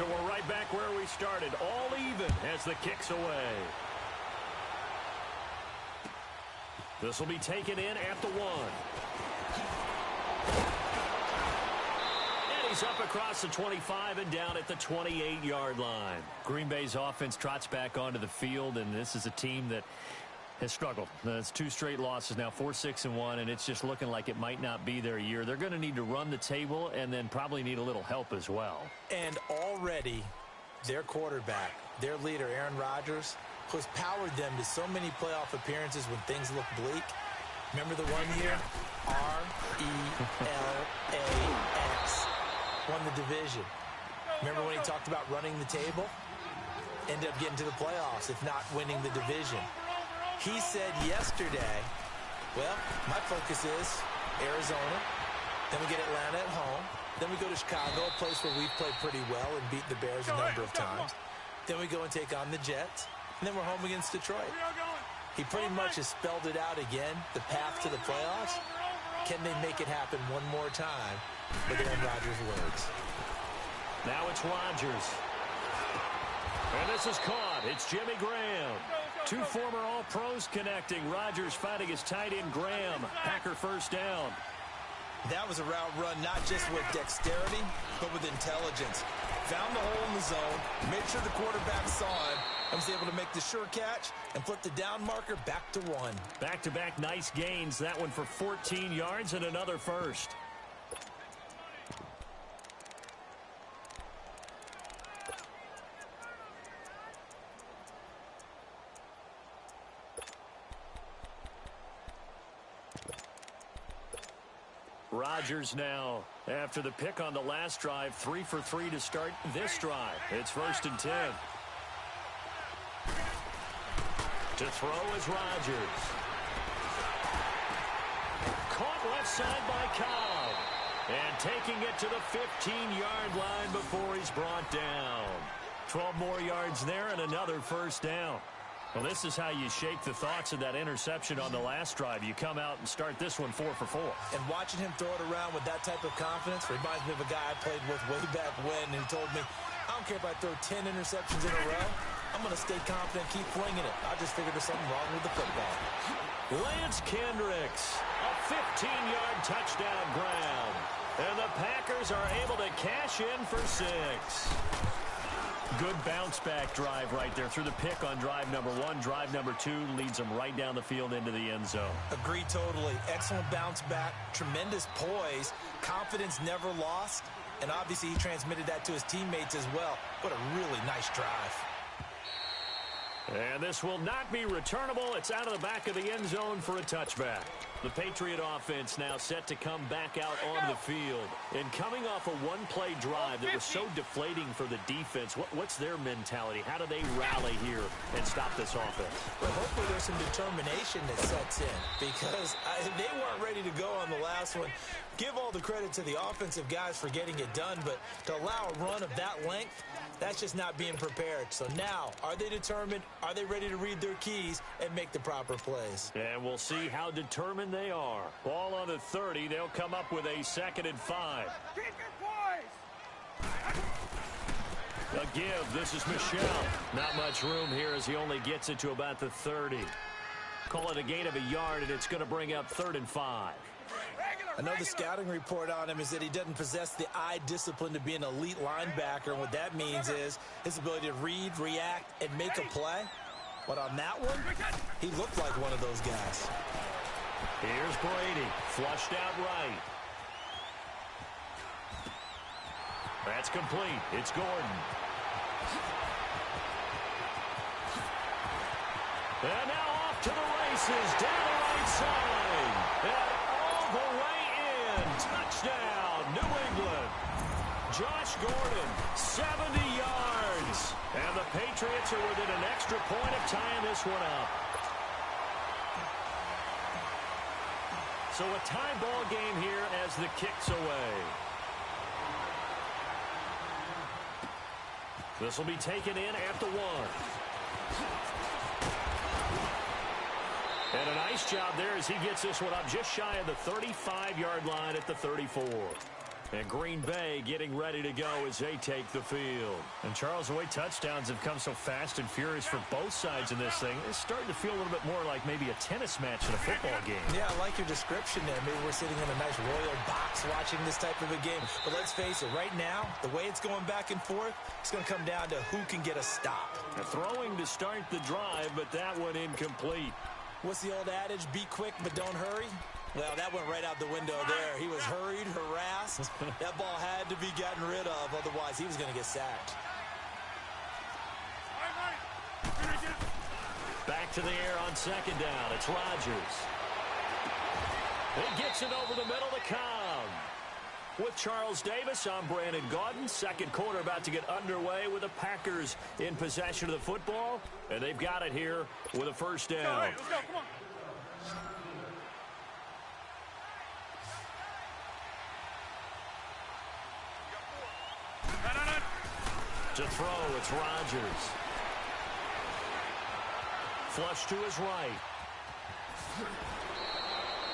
So we're right back where we started, all even as the kick's away. This will be taken in at the 1. And he's up across the 25 and down at the 28-yard line. Green Bay's offense trots back onto the field, and this is a team that has struggled. It's 2 straight losses now, 4-6-1, and it's just looking like it might not be their year. They're going to need to run the table and then probably need a little help as well. And already their quarterback, their leader, Aaron Rodgers, who's powered them to so many playoff appearances when things look bleak. Remember the one year? R-E-L-A-X. Won the division. Remember when he talked about running the table? Ended up getting to the playoffs, if not winning the division. He said yesterday, well, my focus is Arizona. Then we get Atlanta at home. Then we go to Chicago, a place where we've played pretty well and beat the Bears a number of times. Then we go and take on the Jets. And then we're home against Detroit. He pretty much has spelled it out again, the path to the playoffs. Can they make it happen one more time with Aaron Rodgers' words? Now it's Rodgers. And this is caught. It's Jimmy Graham. 2 former All-Pros connecting. Rodgers fighting his tight end Graham. Packer first down. That was a route run not just with dexterity, but with intelligence. Found the hole in the zone, made sure the quarterback saw him, and was able to make the sure catch and flip the down marker back to 1. Back-to-back nice gains. That one for 14 yards and another first. Rodgers now, after the pick on the last drive, 3 for 3 to start this drive. It's 1st and 10. To throw is Rodgers. Caught left side by Cobb. And taking it to the 15-yard line before he's brought down. 12 more yards there and another first down. Well, this is how you shake the thoughts of that interception on the last drive. You come out and start this one 4 for 4. And watching him throw it around with that type of confidence reminds me of a guy I played with way back when, and he told me, I don't care if I throw 10 interceptions in a row. I'm going to stay confident, keep flinging it. I just figured there's something wrong with the football. Lance Kendricks, a 15-yard touchdown grab. And the Packers are able to cash in for 6. Good bounce-back drive right there through the pick on drive number 1. Drive number 2 leads them right down the field into the end zone. Agree totally. Excellent bounce-back, tremendous poise, confidence never lost, and obviously he transmitted that to his teammates as well. What a really nice drive. And this will not be returnable. It's out of the back of the end zone for a touchback. The Patriot offense now set to come back out on the field. And coming off a one-play drive that was so deflating for the defense, what's their mentality? How do they rally here and stop this offense? Well, hopefully there's some determination that sets in because they weren't ready to go on the last one. Give all the credit to the offensive guys for getting it done, but to allow a run of that length, that's just not being prepared. So now, are they determined? Are they ready to read their keys and make the proper plays? And we'll see how determined they are. Ball on the 30. They'll come up with a 2nd and 5. Keep your poise. A give. This is Michel. Not much room here as he only gets it to about the 30. Call it a gain of a yard, and it's going to bring up 3rd and 5. I know the scouting report on him is that he doesn't possess the eye discipline to be an elite linebacker. And what that means is his ability to read, react, and make a play. But on that one, he looked like one of those guys. Here's Brady, flushed out right. That's complete. It's Gordon. And now off to the races, down the right side. And all the way in. Touchdown, New England. Josh Gordon, 70 yards. And the Patriots are within an extra point of tying this one up. So a tie ball game here as the kick's away. This will be taken in at the 1. And a nice job there as he gets this one up just shy of the 35-yard line at the 34. And Green Bay getting ready to go as they take the field. And Charles, the way touchdowns have come so fast and furious for both sides in this thing, it's starting to feel a little bit more like maybe a tennis match in a football game. Yeah, I like your description there. Maybe we're sitting in a nice royal box watching this type of a game. But let's face it, right now, the way it's going back and forth, it's going to come down to who can get a stop. Throwing to start the drive, but that one incomplete. What's the old adage? Be quick, but don't hurry. Well, that went right out the window there. He was hurried, harassed. That ball had to be gotten rid of, otherwise he was going to get sacked. Back to the air on second down. It's Rodgers. He gets it over the middle to Cobb. With Charles Davis, I'm Brandon Gaudin. Second quarter about to get underway with the Packers in possession of the football. And they've got it here with a first down. All right, let's go. Come on. To throw, it's Rodgers. Flush to his right.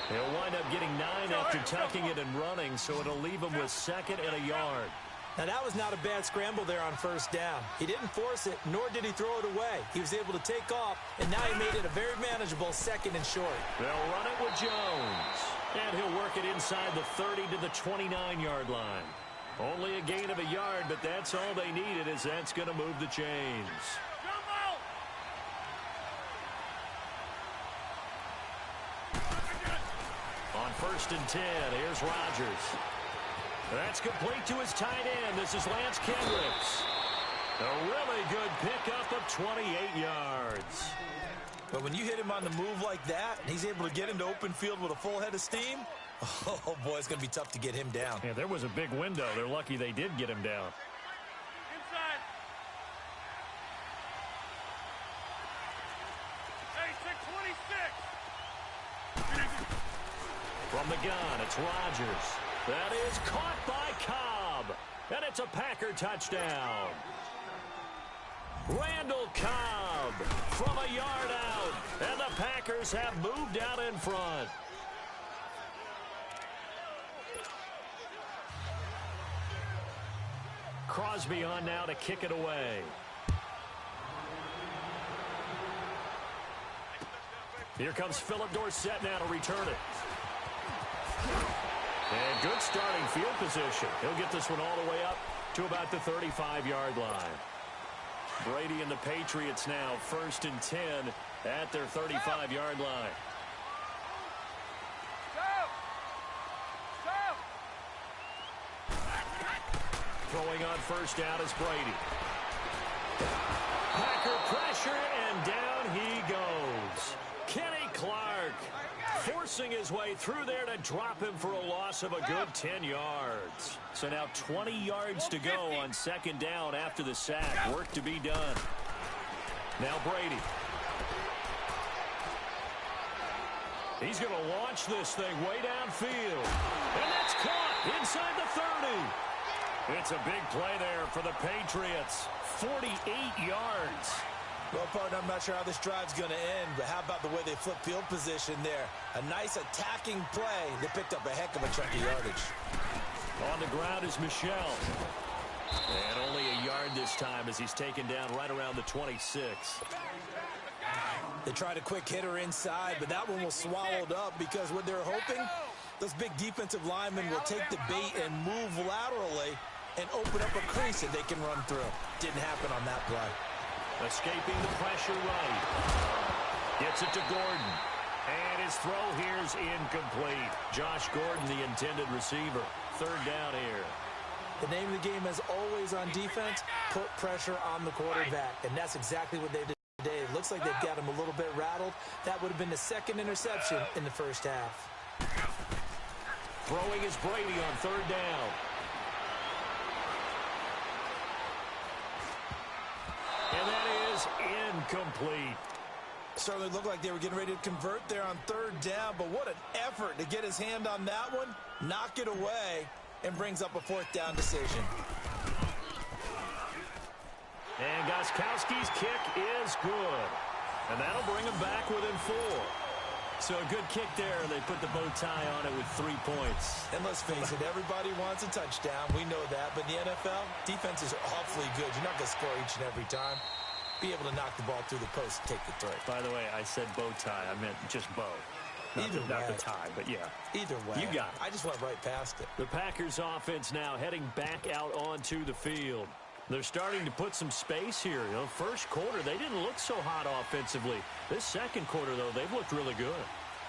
He'll wind up getting 9 after tucking it and running, so it'll leave him with second and a yard. Now, that was not a bad scramble there on first down. He didn't force it, nor did he throw it away. He was able to take off, and now he made it a very manageable second and short. They'll run it with Jones. And he'll work it inside the 30 to the 29-yard line. Only a gain of a yard, but that's all they needed, as that's going to move the chains. On first and 10, here's Rodgers. That's complete to his tight end. This is Lance Kendricks. A really good pickup of 28 yards. But when you hit him on the move like that, and he's able to get into open field with a full head of steam, oh, boy, it's going to be tough to get him down. Yeah, there was a big window. They're lucky they did get him down. Inside. Hey, 626. From the gun, it's Rodgers. That is caught by Cobb. And it's a Packer touchdown. Randall Cobb from a yard out. And the Packers have moved out in front. Crosby on now to kick it away. Here comes Philip Dorsett now to return it. And good starting field position. He'll get this one all the way up to about the 35-yard line. Brady and the Patriots now first and 10 at their 35-yard line. Throwing on first down is Brady. Packer pressure, and down he goes. Kenny Clark forcing his way through there to drop him for a loss of a good 10 yards. So now 20 yards to go on second down after the sack. Work to be done. Now Brady. He's going to launch this thing way downfield. And that's caught inside the 30. It's a big play there for the Patriots. 48 yards. Well, partner, I'm not sure how this drive's going to end, but how about the way they flip field position there? A nice attacking play. They picked up a heck of a chunk of yardage. On the ground is Michel. And only a yard this time as he's taken down right around the 26. They tried a quick hitter inside, but that one was swallowed up because what they're hoping, those big defensive linemen will take the bait and move laterally and open up a crease that they can run through. Didn't happen on that play. Escaping the pressure right. Gets it to Gordon. And his throw here's incomplete. Josh Gordon, the intended receiver. Third down here. The name of the game is always on defense, put pressure on the quarterback. And that's exactly what they did today. It looks like they've got him a little bit rattled. That would have been the second interception in the first half. Throwing is Brady on third down. And that is incomplete. Certainly looked like they were getting ready to convert there on third down, but what an effort to get his hand on that one, knock it away, and brings up a fourth down decision. And Gostkowski's kick is good. And that'll bring him back within 4. So a good kick there. They put the bow tie on it with 3 points. And let's face it, everybody wants a touchdown. We know that. But in the NFL, defenses are awfully good. You're not going to score each and every time. Be able to knock the ball through the post and take the throw. By the way, I said bow tie. I meant just bow. Not the tie, but yeah. Either way. You got it. I just went right past it. The Packers offense now heading back out onto the field. They're starting to put some space here. You know, first quarter, they didn't look so hot offensively. This second quarter, though, they've looked really good.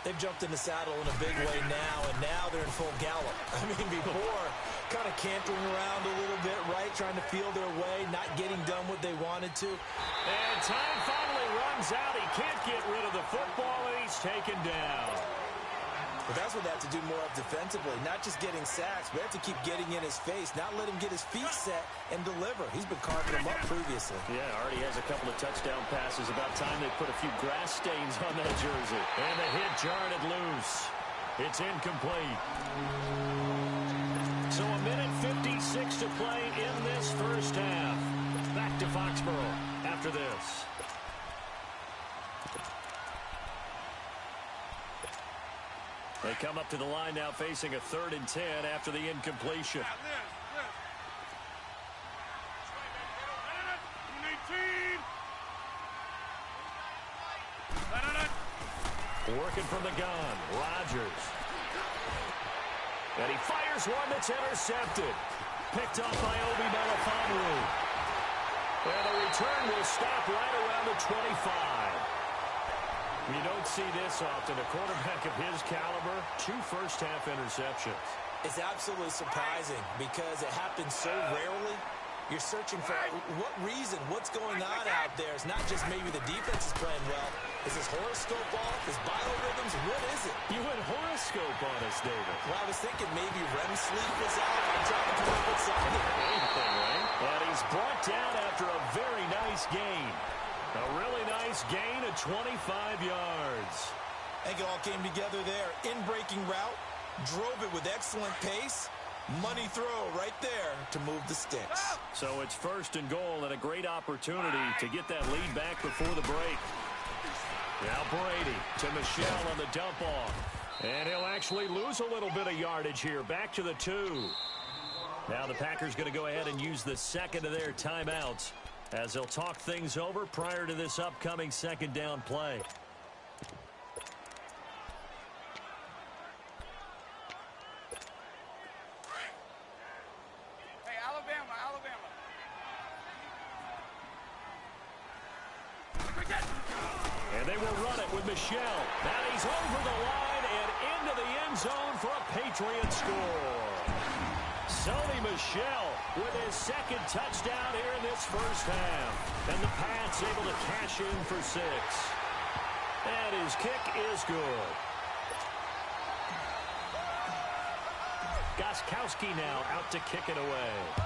They've jumped in the saddle in a big way now, and now they're in full gallop. I mean, before, kind of cantering around a little bit, right, trying to feel their way, not getting done what they wanted to. And time finally runs out. He can't get rid of the football, and he's taken down. But that's what they have to do more of defensively, not just getting sacks, but they have to keep getting in his face, not let him get his feet set and deliver. He's been carving them up previously. Yeah, already has a couple of touchdown passes. About time they put a few grass stains on that jersey. And the hit jarred it loose. It's incomplete. So a minute 56 to play in this first half. Back to Foxborough after this. They come up to the line now facing a 3rd and 10 after the incompletion. Working from the gun, Rodgers. And he fires one that's intercepted. Picked up by Obi Melifonwu. And the return will stop right around the 25. You don't see this often. A quarterback of his caliber, 2 first-half interceptions. It's absolutely surprising because it happens so rarely. You're searching for what reason, what's going on out there. It's not just maybe the defense is playing well. Is this horoscope off? Is biorhythms? What is it? You went horoscope on us, David. Well, I was thinking maybe REM sleep is off. I'm trying to come up with something. Anything, right? And he's brought down after a very nice gain. A really nice gain of 25 yards. I think it all came together there. In-breaking route, drove it with excellent pace. Money throw right there to move the sticks. So it's 1st and goal and a great opportunity to get that lead back before the break. Now Brady to Michelle on the dump off. And he'll actually lose a little bit of yardage here. Back to the 2. Now the Packers going to go ahead and use the second of their timeouts as they'll talk things over prior to this upcoming 2nd down play. Hey, Alabama. And they will run it with Michelle. Now he's over the line and into the end zone for a Patriot score. Sony Michel with his 2nd touchdown here in this first half. And the Pats able to cash in for 6. And his kick is good. Gostkowski now out to kick it away.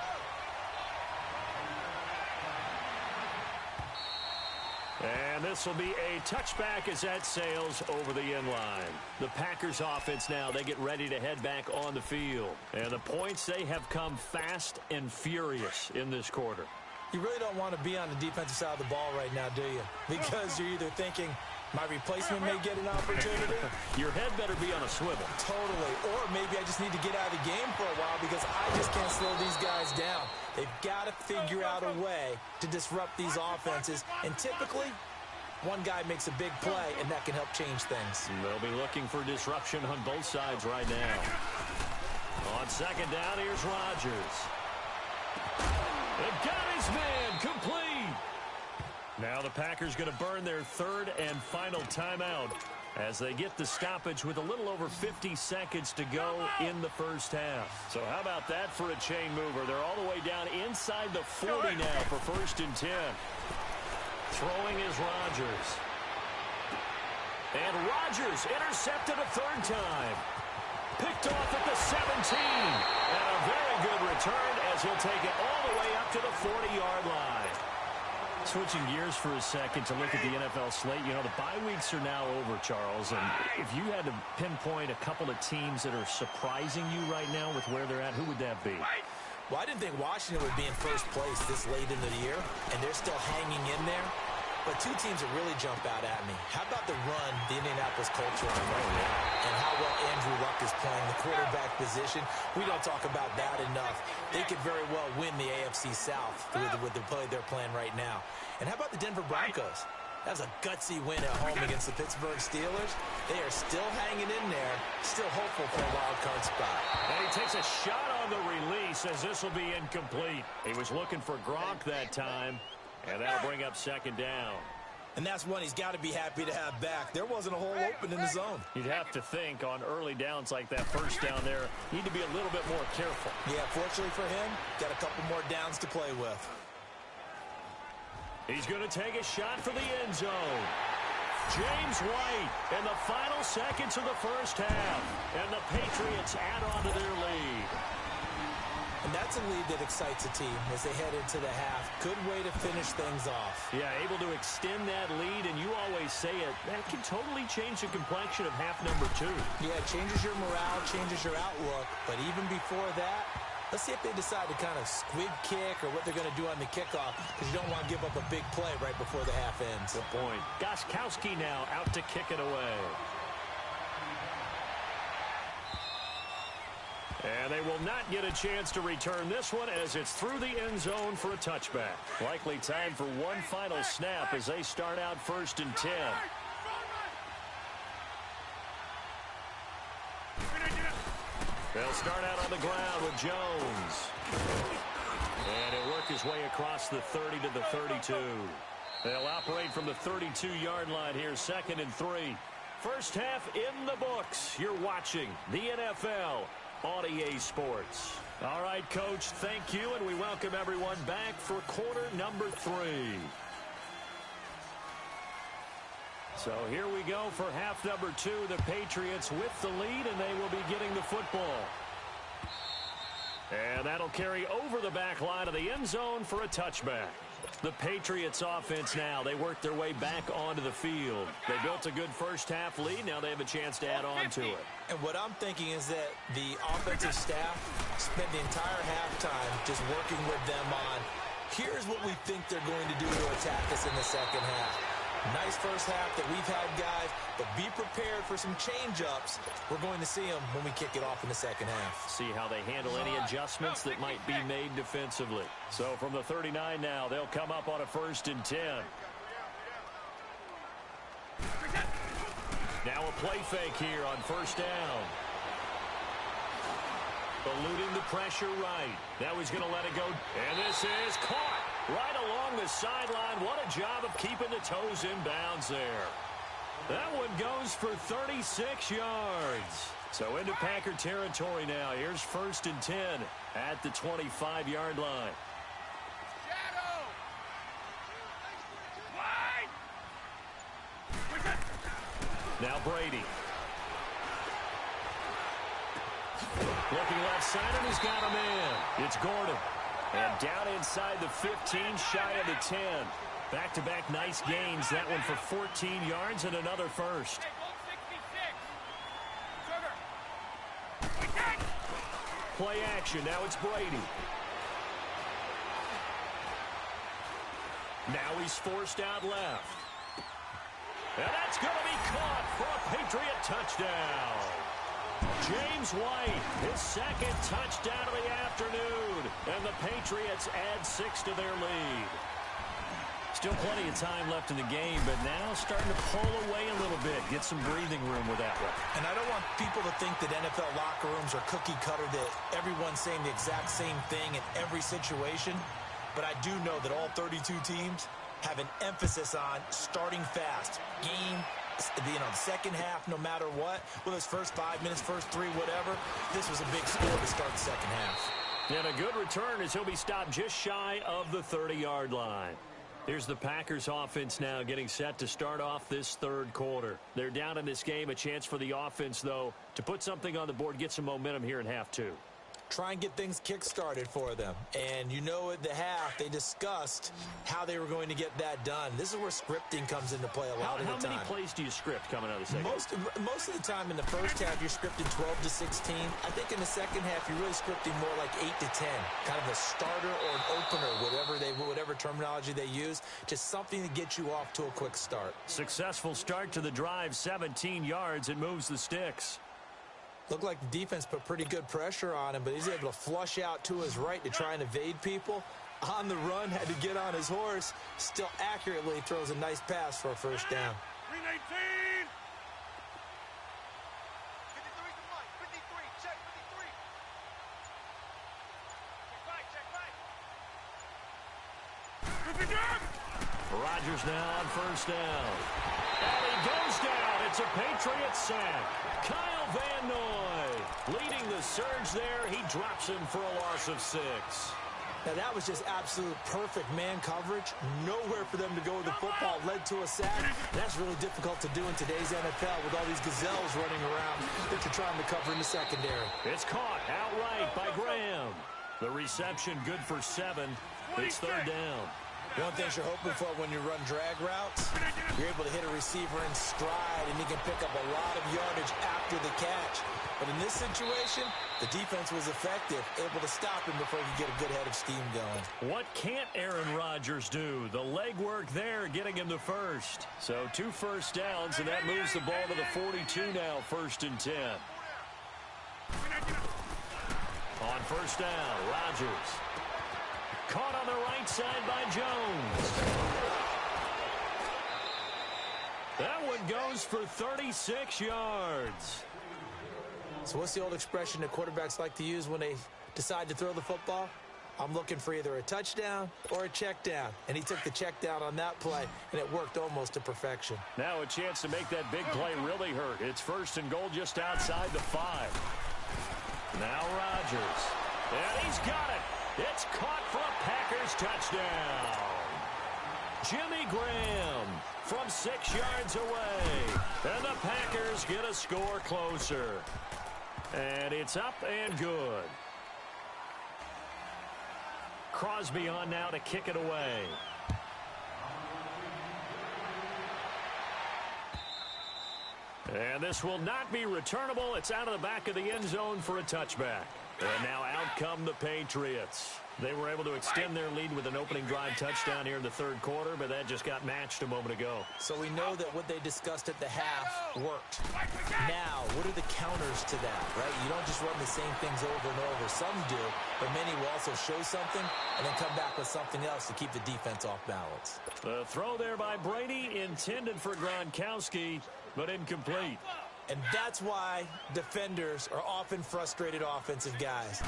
And this will be a touchback as that sails over the end line. The Packers offense now, they get ready to head back on the field. And the points, they have come fast and furious in this quarter. You really don't want to be on the defensive side of the ball right now, do you? Because you're either thinking, my replacement may get an opportunity. Your head better be on a swivel. Totally. Or maybe I just need to get out of the game for a while because I just can't slow these guys down. They've got to figure out a way to disrupt these offenses. And typically, one guy makes a big play, and that can help change things. And they'll be looking for disruption on both sides right now. On 2nd down, here's Rodgers. They've got his man complete. Now the Packers going to burn their 3rd and final timeout as they get the stoppage with a little over 50 seconds to go in the first half. So how about that for a chain mover? They're all the way down inside the 40 now for 1st and 10. Throwing is Rodgers. And Rodgers intercepted a 3rd time. Picked off at the 17. And a very good return as he'll take it all the way up to the 40-yard line. Switching gears for a second to look at the NFL slate. You know, the bye weeks are now over, Charles. And if you had to pinpoint a couple of teams that are surprising you right now with where they're at, who would that be? Well, I didn't think Washington would be in first place this late in the year, and they're still hanging in there. But two teams that really jump out at me. How about the run the Indianapolis Colts are on right now? And how well Andrew Luck is playing the quarterback position. We don't talk about that enough. They could very well win the AFC South with the play they're playing right now. And how about the Denver Broncos? That was a gutsy win at home against the Pittsburgh Steelers. They are still hanging in there, still hopeful for a wild card spot. And he takes a shot on the release as this will be incomplete. He was looking for Gronk that time, and that'll bring up second down. And that's one he's got to be happy to have back. There wasn't a hole open in the zone. You'd have to think on early downs like that first down there, you need to be a little bit more careful. Yeah, fortunately for him, got a couple more downs to play with. He's going to take a shot for the end zone. James White in the final seconds of the first half. And the Patriots add on to their lead. And that's a lead that excites a team as they head into the half. Good way to finish things off. Yeah, able to extend that lead, and you always say it, that can totally change the complexion of half number two. Yeah, it changes your morale, changes your outlook. But even before that, let's see if they decide to kind of squib kick or what they're going to do on the kickoff, because you don't want to give up a big play right before the half ends. Good point. Gostkowski now out to kick it away. And they will not get a chance to return this one as it's through the end zone for a touchback. Likely time for one final snap as they start out 1st and 10. They'll start out on the ground with Jones. And he'll work his way across the 30 to the 32. They'll operate from the 32-yard line here, 2nd and 3. First half in the books. You're watching the NFL on EA Sports. All right, Coach, thank you, and we welcome everyone back for quarter number 3. So here we go for half number 2. The Patriots with the lead, and they will be getting the football. And that'll carry over the back line of the end zone for a touchback. The Patriots offense now, they work their way back onto the field. They built a good first half lead. Now they have a chance to add on to it. And what I'm thinking is that the offensive staff spent the entire halftime just working with them on, here's what we think they're going to do to attack us in the second half. Nice first half that we've had, guys, but be prepared for some change-ups. We're going to see them when we kick it off in the second half. See how they handle any adjustments that might be made defensively. So from the 39 now, they'll come up on a 1st and 10. Now a play fake here on 1st down. Eluding the pressure right. Now he's going to let it go. And this is caught right along the sideline. What a job of keeping the toes in bounds there. That one goes for 36 yards. So into Packer territory now. Here's 1st and 10 at the 25-yard line. Now Brady. Looking left side, and he's got him in. It's Gordon. And down inside the 15, shy of the 10. Back-to-back nice gains. That one for 14 yards and another first. Play action. Now it's Brady. Now he's forced out left. And that's going to be caught for a Patriot touchdown. James White, his 2nd touchdown of the afternoon. And the Patriots add 6 to their lead. Still plenty of time left in the game, but now starting to pull away a little bit. Get some breathing room with that one. And I don't want people to think that NFL locker rooms are cookie cutter, that everyone's saying the exact same thing in every situation. But I do know that all 32 teams have an emphasis on starting fast. Second half, no matter what, whether it's first 5 minutes, first 3, whatever, this was a big score to start the second half. And a good return as he'll be stopped just shy of the 30-yard line. Here's the Packers offense now getting set to start off this 3rd quarter. They're down in this game, a chance for the offense, though, to put something on the board, get some momentum here in half 2. try and get things kick-started for them. And you know at the half, they discussed how they were going to get that done. This is where scripting comes into play a lot of the time. How many plays do you script coming out of the second? Most of the time in the first half, you're scripting 12 to 16. I think in the second half, you're really scripting more like 8 to 10. Kind of a starter or an opener, whatever terminology they use. Just something to get you off to a quick start. Successful start to the drive, 17 yards. It moves the sticks. Looked like the defense put pretty good pressure on him, but he's able to flush out to his right to try and evade people. On the run, had to get on his horse. Still accurately throws a nice pass for a first down. 319. 53, check 53. Check right. Rodgers now on first down. And he goes down. It's a Patriot sack. Kyle Van Noy leading the surge there. He drops him for a loss of 6. Now, that was just absolute perfect man coverage. Nowhere for them to go with the football. Led to a sack. That's really difficult to do in today's NFL with all these gazelles running around that you're trying to cover in the secondary. It's caught outright by Graham. The reception good for 7. It's third down. One thing you're hoping for when you run drag routes, you're able to hit a receiver in stride, and he can pick up a lot of yardage after the catch. But in this situation, the defense was effective, able to stop him before he could get a good head of steam going. What can't Aaron Rodgers do? The legwork there getting him the first. So 2 first downs, and that moves the ball to the 42 now, 1st and 10. On first down, Rodgers. Caught on the right side by Jones. That one goes for 36 yards. So what's the old expression that quarterbacks like to use when they decide to throw the football? I'm looking for either a touchdown or a check down. And he took the check down on that play, and it worked almost to perfection. Now a chance to make that big play really hurt. It's 1st and goal just outside the 5. Now Rodgers. And he's got it. It's caught for a Packers touchdown. Jimmy Graham from 6 yards away. And the Packers get a score closer. And it's up and good. Crosby on now to kick it away. And this will not be returnable. It's out of the back of the end zone for a touchback. And now out come the Patriots. They were able to extend their lead with an opening drive touchdown here in the 3rd quarter, but that just got matched a moment ago. So we know that what they discussed at the half worked. Now, what are the counters to that, right? You don't just run the same things over and over. Some do, but many will also show something and then come back with something else to keep the defense off balance. The throw there by Brady intended for Gronkowski, but incomplete. And that's why defenders are often frustrated offensive guys.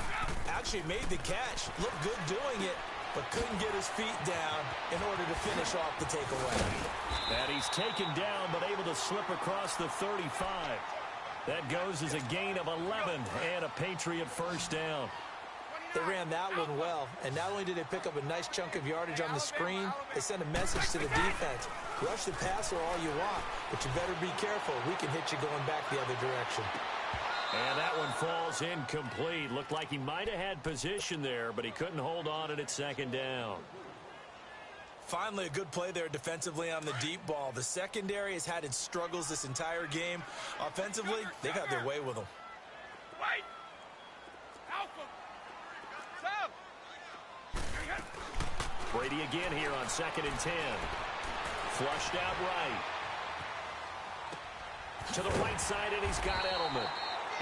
Actually made the catch, looked good doing it, but couldn't get his feet down in order to finish off the takeaway. And he's taken down, but able to slip across the 35. That goes as a gain of 11 and a Patriot first down. They ran that one well, and not only did they pick up a nice chunk of yardage on the screen, they sent a message to the defense. Rush the passer all you want, but you better be careful. We can hit you going back the other direction. And that one falls incomplete. Looked like he might have had position there, but he couldn't hold on at 2nd down. Finally, a good play there defensively on the deep ball. The secondary has had its struggles this entire game. Offensively, they got their way with them. Wait. Alpha. Brady again here on 2nd and 10. Flushed out right. To the right side, and he's got Edelman.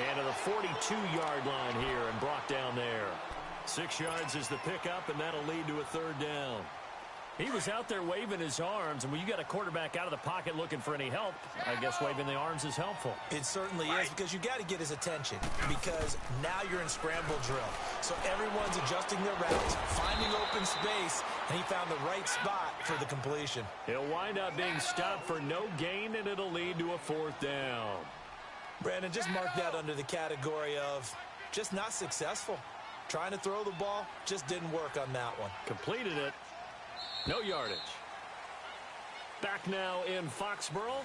And to the 42-yard line here and brought down there. 6 yards is the pickup, and that'll lead to a 3rd down. He was out there waving his arms, and when you got a quarterback out of the pocket looking for any help, I guess waving the arms is helpful. It certainly is, because you got to get his attention, because now you're in scramble drill. So everyone's adjusting their routes, finding open space, and he found the right spot for the completion. He'll wind up being stopped for no gain, and it'll lead to a 4th down. Brandon, just mark that under the category of just not successful. Trying to throw the ball, just didn't work on that one. Completed it. No yardage. Back now in Foxborough.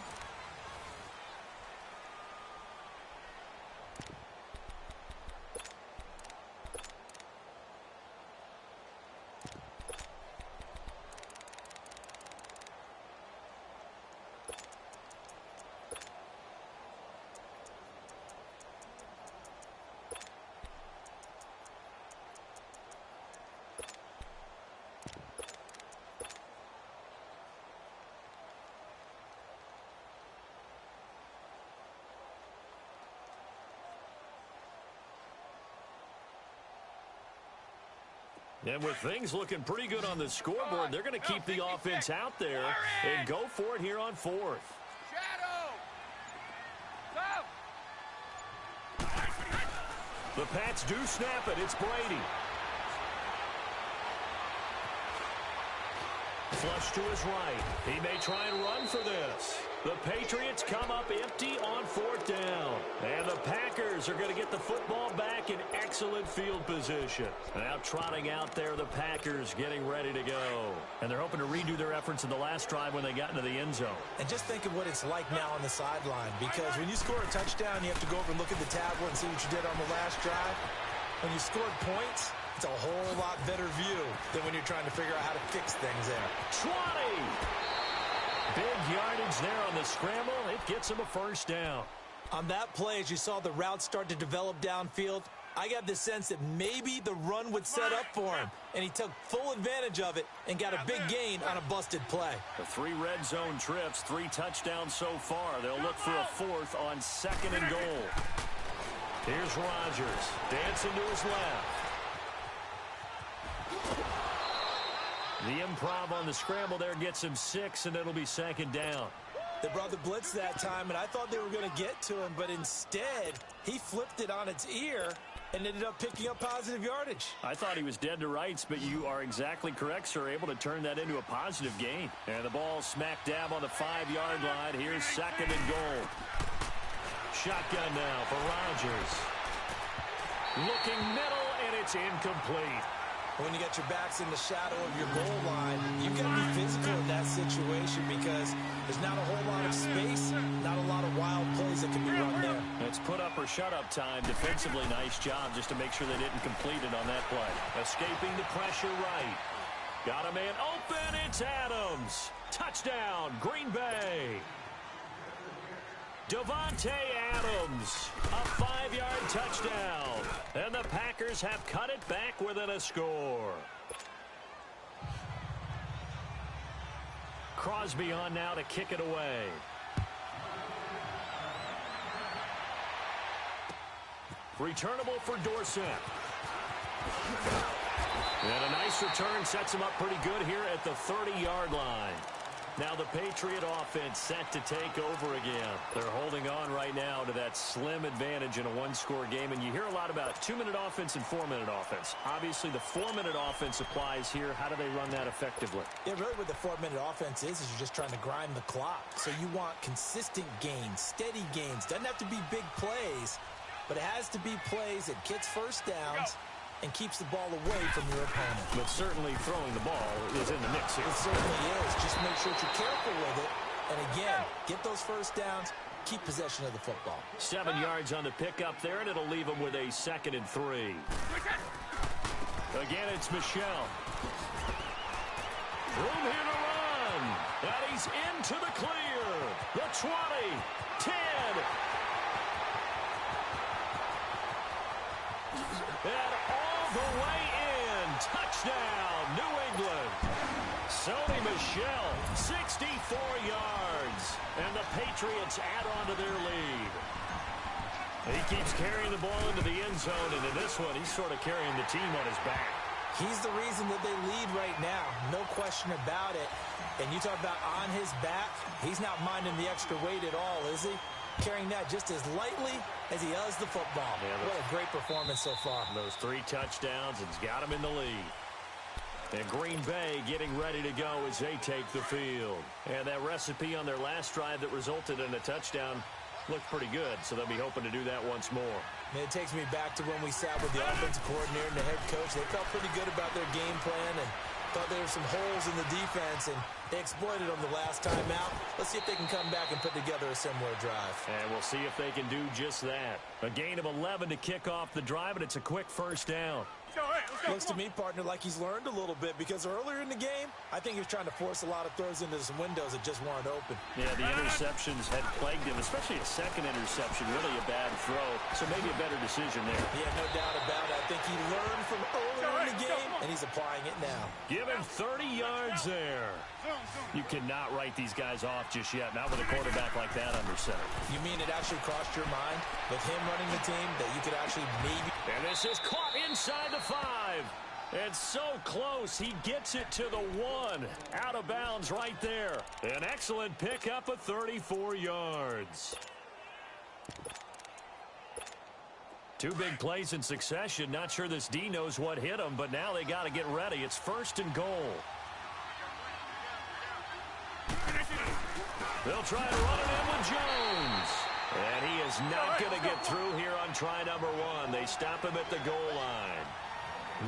And with things looking pretty good on the scoreboard, they're going to keep the offense out there and go for it here on fourth. Shadow. Go. The Pats do snap it. It's Brady. Flush to his right. He may try and run for this. The Patriots come up empty on fourth down. And the Packers are going to get the football back in excellent field position. Now trotting out there, the Packers getting ready to go. And they're hoping to redo their efforts in the last drive when they got into the end zone. And just think of what it's like now on the sideline, because when you score a touchdown, you have to go over and look at the tablet and see what you did on the last drive. When you scored points, it's a whole lot better view than when you're trying to figure out how to fix things there. 20! Big yardage there on the scramble. It gets him a first down. On that play, as you saw the route start to develop downfield, I got the sense that maybe the run would set up for him, and he took full advantage of it and got a big gain on a busted play. The 3 red zone trips, 3 touchdowns so far. They'll look for a fourth on second and goal. Here's Rodgers, dancing to his left. The improv on the scramble there gets him 6, and it'll be second down. They brought the blitz that time, and I thought they were going to get to him, but instead, he flipped it on its ear and ended up picking up positive yardage. I thought he was dead to rights, but you are exactly correct, sir, able to turn that into a positive gain. And the ball smack dab on the 5-yard line. Here's second and goal. Shotgun now for Rodgers. Looking middle, and it's incomplete. When you got your backs in the shadow of your goal line, you've got to be physical in that situation because there's not a whole lot of space, not a lot of wild plays that can be run there. It's put up or shut up time. Defensively, nice job just to make sure they didn't complete it on that play. Escaping the pressure right. Got a man open. It's Adams. Touchdown, Green Bay. Davante Adams, a 5-yard touchdown. And the Packers have cut it back within a score. Crosby on now to kick it away. Returnable for Dorsett. And a nice return sets him up pretty good here at the 30-yard line. Now the Patriot offense set to take over again. They're holding on right now to that slim advantage in a one-score game. And you hear a lot about 2-minute offense and 4-minute offense. Obviously, the 4-minute offense applies here. How do they run that effectively? Yeah, really what the 4-minute offense is you're just trying to grind the clock. So you want consistent gains, steady gains. Doesn't have to be big plays, but it has to be plays that gets first downs and keeps the ball away from your opponent. But certainly throwing the ball is in the mix here. It certainly is. Just make sure that you're careful with it. And again, get those first downs, keep possession of the football. 7 yards on the pickup there, and it'll leave them with a 2nd and 3. Again, it's Michelle. Room here to run. And he's into the clear. The 20, 10. And all the way in. Touchdown, New England. Sony Michel, 64 yards. And the Patriots add on to their lead. He keeps carrying the ball into the end zone, and in this one, he's sort of carrying the team on his back. He's the reason that they lead right now. No question about it. And you talk about on his back, he's not minding the extra weight at all, is he? Carrying that just as lightly as he does the football. Yeah, what a great performance so far. Those 3 touchdowns, it's got him in the lead. And Green Bay getting ready to go as they take the field. And that recipe on their last drive that resulted in a touchdown looked pretty good, so they'll be hoping to do that once more. And it takes me back to when we sat with the offensive coordinator and the head coach. They felt pretty good about their game plan and thought there were some holes in the defense, and they exploited them the last time out. Let's see if they can come back and put together a similar drive. And we'll see if they can do just that. A gain of 11 to kick off the drive, and it's a quick first down. Looks to me, partner, like he's learned a little bit because earlier in the game, I think he was trying to force a lot of throws into some windows that just weren't open. Yeah, the interceptions had plagued him, especially a second interception, really a bad throw. So maybe a better decision there. Yeah, no doubt about it. I think he learned from earlier in the game, and he's applying it now. Give him 30 yards there. You cannot write these guys off just yet, not with a quarterback like that under center. You mean it actually crossed your mind with him running the team that you could actually maybe... And this is caught inside the 5. It's so close. He gets it to the 1. Out of bounds right there. An excellent pickup of 34 yards. 2 big plays in succession. Not sure this D knows what hit him, but now they got to get ready. It's 1st and goal. They'll try to run it in with Jones. And he is not going to get through here on try number 1. They stop him at the goal line.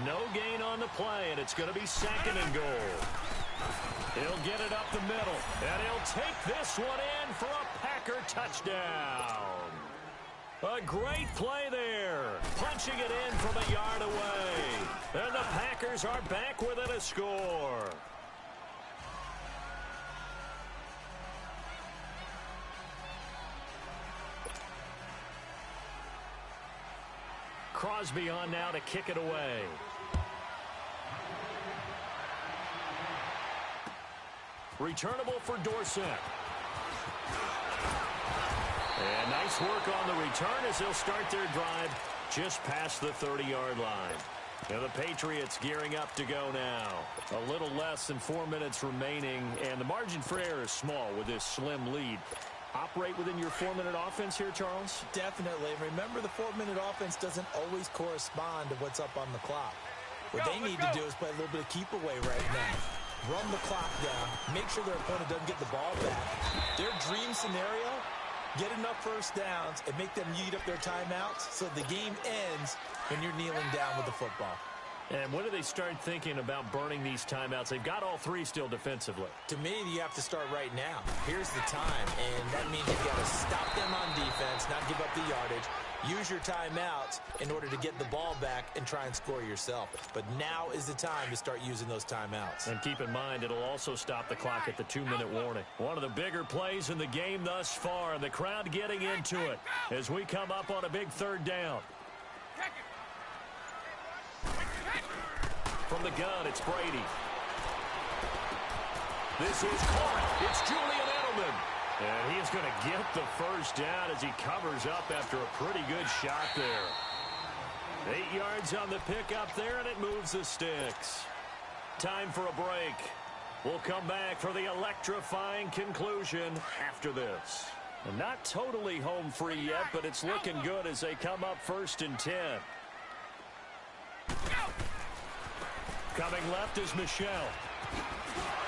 No gain on the play, and it's going to be 2nd and goal. He'll get it up the middle, and he'll take this one in for a Packer touchdown. A great play there, punching it in from a yard away. And the Packers are back within a score. Crosby on now to kick it away. Returnable for Dorsett. And nice work on the return as they'll start their drive just past the 30-yard line. Now the Patriots gearing up to go now. A little less than 4 minutes remaining, and the margin for error is small with this slim lead. Operate within your 4-minute offense here, Charles? Definitely. Remember, the 4-minute offense doesn't always correspond to what's up on the clock. What they need to do is play a little bit of keep away right now. Run the clock down. Make sure their opponent doesn't get the ball back. Their dream scenario, get enough first downs and make them eat up their timeouts so the game ends when you're kneeling down with the football. And when do they start thinking about burning these timeouts? They've got all 3 still defensively. To me, you have to start right now. Here's the time, and that means you've got to stop them on defense, not give up the yardage. Use your timeouts in order to get the ball back and try and score yourself. But now is the time to start using those timeouts. And keep in mind, it'll also stop the clock at the 2-minute warning. One of the bigger plays in the game thus far, and the crowd getting into it as we come up on a big 3rd down. From the gun, it's Brady. This is caught. It's Julian Edelman. And he is going to get the first down as he covers up after a pretty good shot there. 8 yards on the pickup there, and it moves the sticks. Time for a break. We'll come back for the electrifying conclusion after this. And not totally home free yet, but it's looking good as they come up 1st and 10. Coming left is Michelle.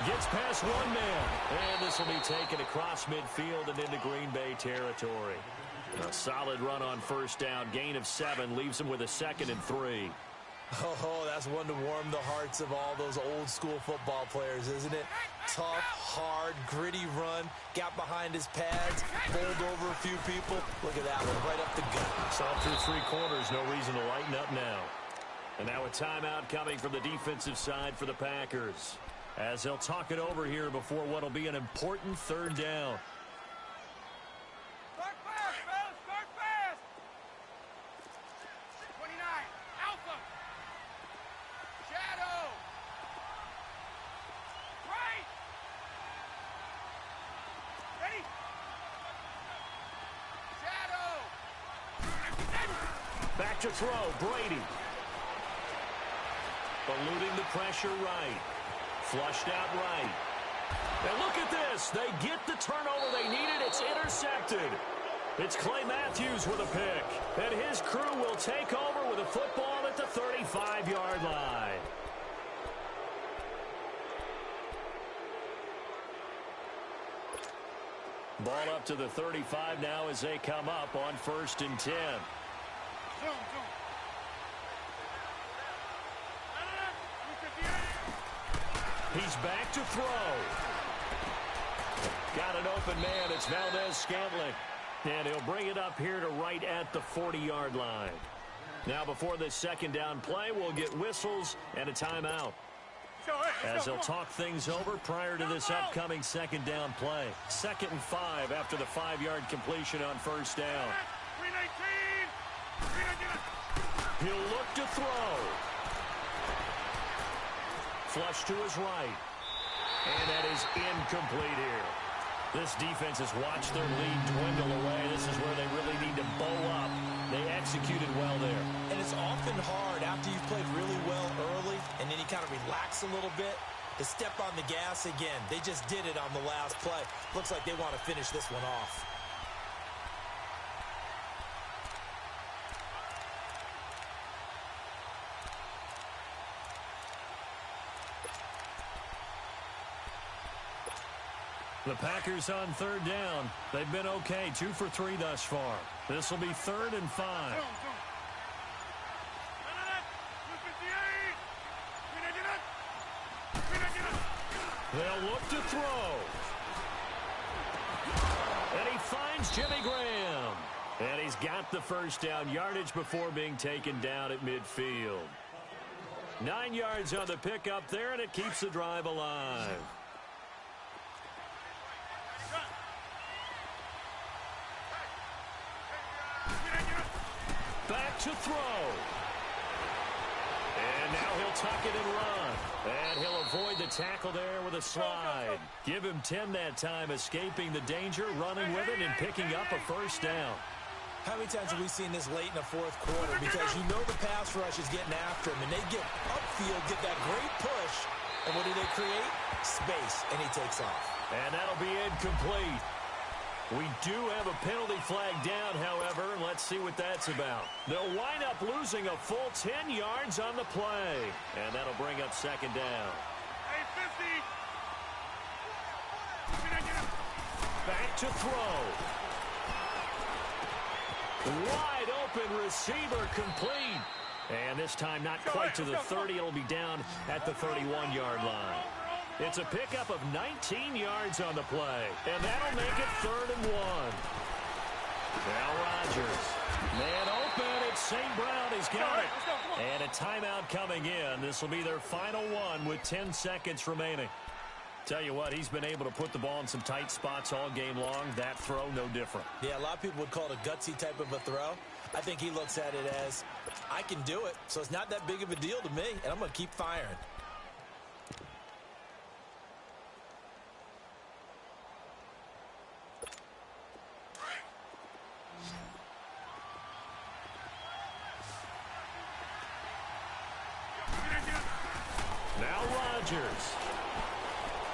Gets past one man. And this will be taken across midfield and into Green Bay territory. A solid run on 1st down. Gain of 7 leaves him with a 2nd and 3. Oh, that's one to warm the hearts of all those old school football players, isn't it? Tough, hard, gritty run. Got behind his pads. Bowled over a few people. Look at that one, right up the gut. Saw through 3 quarters. No reason to lighten up now. And now a timeout coming from the defensive side for the Packers, as they'll talk it over here before what will be an important 3rd down. Start fast, fellas. Start fast. 29. Alpha. Shadow. Right. Ready. Shadow. Back to throw, Brady. Eluding the pressure right. Flushed out right. And look at this. They get the turnover they needed. It's intercepted. It's Clay Matthews with a pick. And his crew will take over with a football at the 35-yard line. Ball up to the 35 now as they come up on 1st and 10. Zoom. He's back to throw. Got an open man. It's Valdez-Scantling. And he'll bring it up here to right at the 40-yard line. Now before this 2nd down play, we'll get whistles and a timeout, as they'll talk things over prior to this upcoming 2nd down play. 2nd and 5 after the 5-yard completion on 1st down. 319. He'll look to throw. Flush to his right. And that is incomplete here. This defense has watched their lead dwindle away. This is where they really need to bow up. They executed well there. And it's often hard after you've played really well early and then you kind of relax a little bit to step on the gas again. They just did it on the last play. Looks like they want to finish this one off. The Packers on third down. They've been okay, 2 for 3 thus far. This will be 3rd and 5. They'll look to throw. And he finds Jimmy Graham. And he's got the first down, yardage before being taken down at midfield. 9 yards on the pickup there, and it keeps the drive alive. Back to throw. And now he'll tuck it and run. And he'll avoid the tackle there with a slide. Give him 10 that time, escaping the danger, running with it, and picking up a first down. How many times have we seen this late in the fourth quarter? Because you know the pass rush is getting after him, and they get upfield, get that great push, and what do they create? Space, and he takes off. And that'll be incomplete. We do have a penalty flag down, however, and let's see what that's about. They'll wind up losing a full 10 yards on the play, and that'll bring up second down. Hey, 50. Back to throw. Wide open receiver complete. And this time not quite to the 30. It'll be down at the 31-yard line. It's a pickup of 19 yards on the play. And that'll make it 3rd and 1. Now Rodgers. Man open. It's St. Brown. He's got it. And a timeout coming in. This will be their final one with 10 seconds remaining. Tell you what, he's been able to put the ball in some tight spots all game long. That throw, no different. Yeah, a lot of people would call it a gutsy type of a throw. I think he looks at it as, I can do it, so it's not that big of a deal to me, and I'm going to keep firing. Now Rodgers.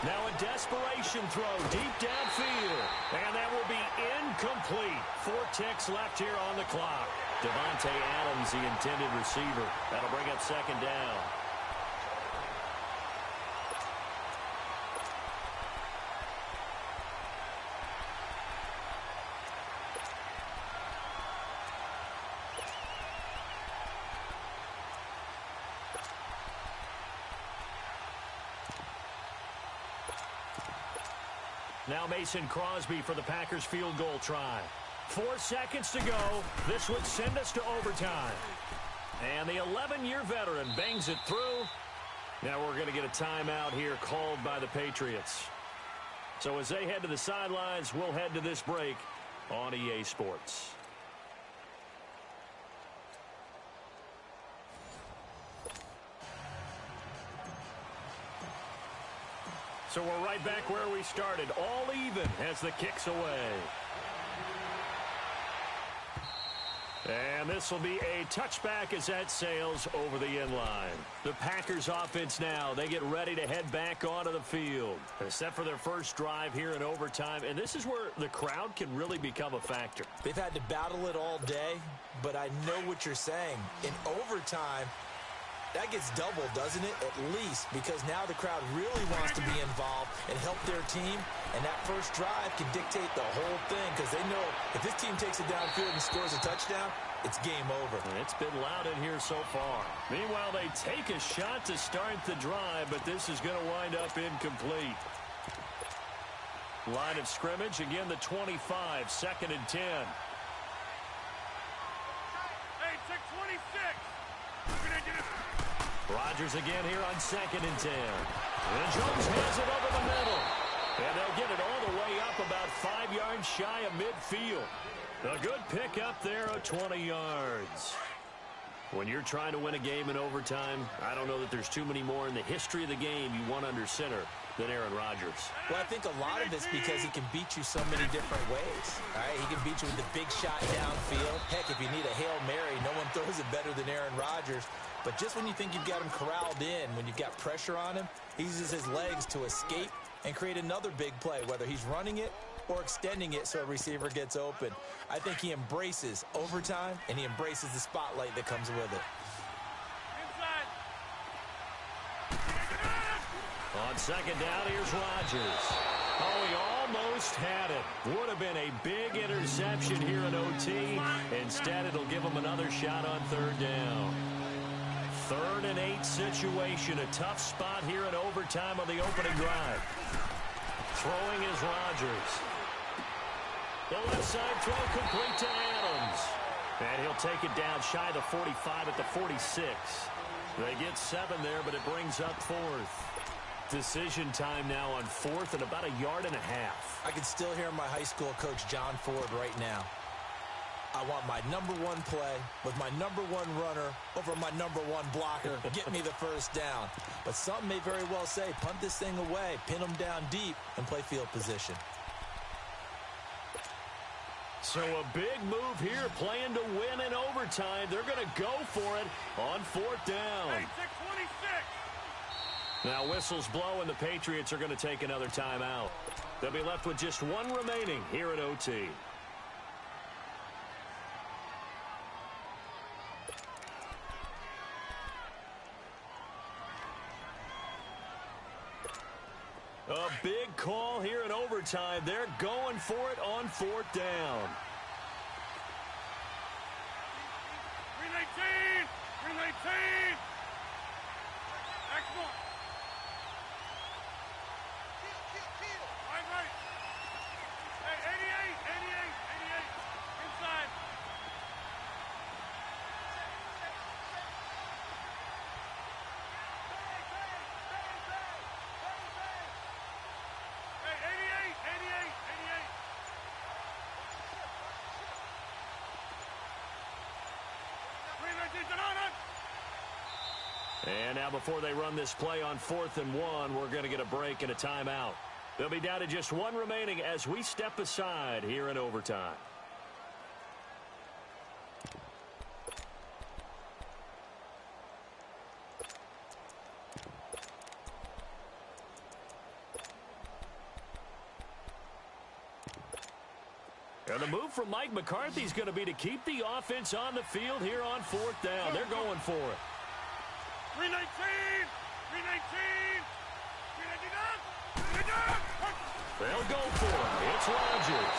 Now a desperation throw deep downfield. And that will be incomplete. 4 ticks left here on the clock. Devontae Adams, the intended receiver. That'll bring up second down. Now Mason Crosby for the Packers field goal try. 4 seconds to go. This would send us to overtime. And the 11-year veteran bangs it through. Now we're going to get a timeout here called by the Patriots. So as they head to the sidelines, we'll head to this break on EA Sports. So we're right back where we started, all even as the kick's away. And this will be a touchback as that sails over the end line. The Packers offense now, they get ready to head back onto the field. They're set for their first drive here in overtime, and this is where the crowd can really become a factor. They've had to battle it all day, but I know what you're saying. In overtime, that gets doubled, doesn't it? At least, because now the crowd really wants to be involved and help their team, and that first drive can dictate the whole thing because they know if this team takes it downfield and scores a touchdown, it's game over. And it's been loud in here so far. Meanwhile, they take a shot to start the drive, but this is going to wind up incomplete. Line of scrimmage, again the 25, 2nd and 10. Hey, 626. Rodgers again here on 2nd and 10. And Jones has it over the middle. And they'll get it all the way up about 5 yards shy of midfield. A good pickup there of 20 yards. When you're trying to win a game in overtime, I don't know that there's too many more in the history of the game you want under center than Aaron Rodgers. Well, I think a lot of it's because he can beat you so many different ways. All right, he can beat you with the big shot downfield. Heck, if you need a Hail Mary, no one throws it better than Aaron Rodgers. But just when you think you've got him corralled in, when you've got pressure on him, he uses his legs to escape and create another big play, whether he's running it or extending it so a receiver gets open. I think he embraces overtime, and he embraces the spotlight that comes with it. On second down, here's Rodgers. Oh, he almost had it. Would have been a big interception here in OT. Instead, it'll give him another shot on third down. 3rd and 8 situation. A tough spot here in overtime on the opening drive. Throwing is Rodgers. The left side throw complete to Adams. And he'll take it down shy of the 45 at the 46. They get 7 there, but it brings up 4th. Decision time now on 4th and about 1.5 yards. I can still hear my high school coach, John Ford, right now. I want my number 1 play with my number 1 runner over my number 1 blocker. Get me the first down. But some may very well say, punt this thing away, pin them down deep, and play field position. So a big move here, playing to win in overtime. They're going to go for it on 4th down. Hey, 626. Now whistles blow, and the Patriots are going to take another timeout. They'll be left with just 1 remaining here at OT. A big call here in overtime. They're going for it on 4th down. 319. 319. Excellent. Right. Hey, 88. Inside. And now before they run this play on 4th and 1, we're going to get a break and a timeout. They'll be down to just 1 remaining as we step aside here in overtime. And the move from Mike McCarthy is going to be to keep the offense on the field here on 4th down. They're going for it. 319. 319. 319. They'll go for it. It's Rodgers.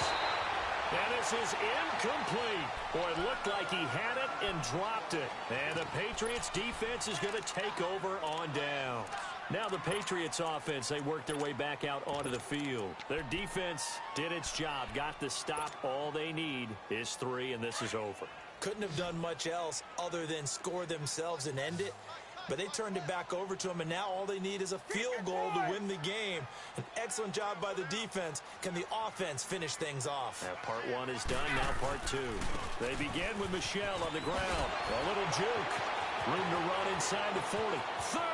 And this is incomplete. Boy, it looked like he had it and dropped it. And the Patriots defense is going to take over on down. Now the Patriots offense, they work their way back out onto the field. Their defense did its job, got the stop. All they need is 3, and this is over. Couldn't have done much else other than score themselves and end it. But they turned it back over to them, and now all they need is a field goal to win the game. An excellent job by the defense. Can the offense finish things off? Part 1 is done, now part 2. They begin with Michel on the ground. A little juke. Room to run inside the 40. 30.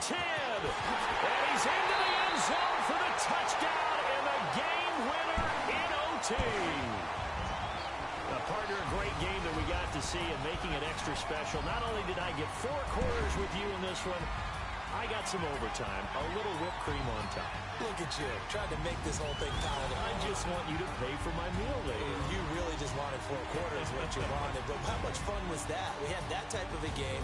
10. And he's into the end zone for the touchdown and the game winner in OT. Partner, a great game that we got to see and making it extra special. Not only did I get 4 quarters with you in this one, I got some overtime, a little whipped cream on top. Look at you, trying to make this whole thing palatable. I just want you to pay for my meal later. You really just wanted 4 quarters, what you wanted. But how much fun was that? We had that type of a game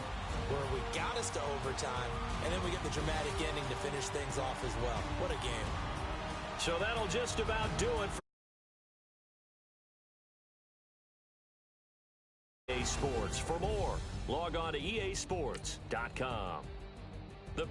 where we got us to overtime, and then we get the dramatic ending to finish things off as well. What a game. So that'll just about do it for EA Sports. For more, log on to easports.com. The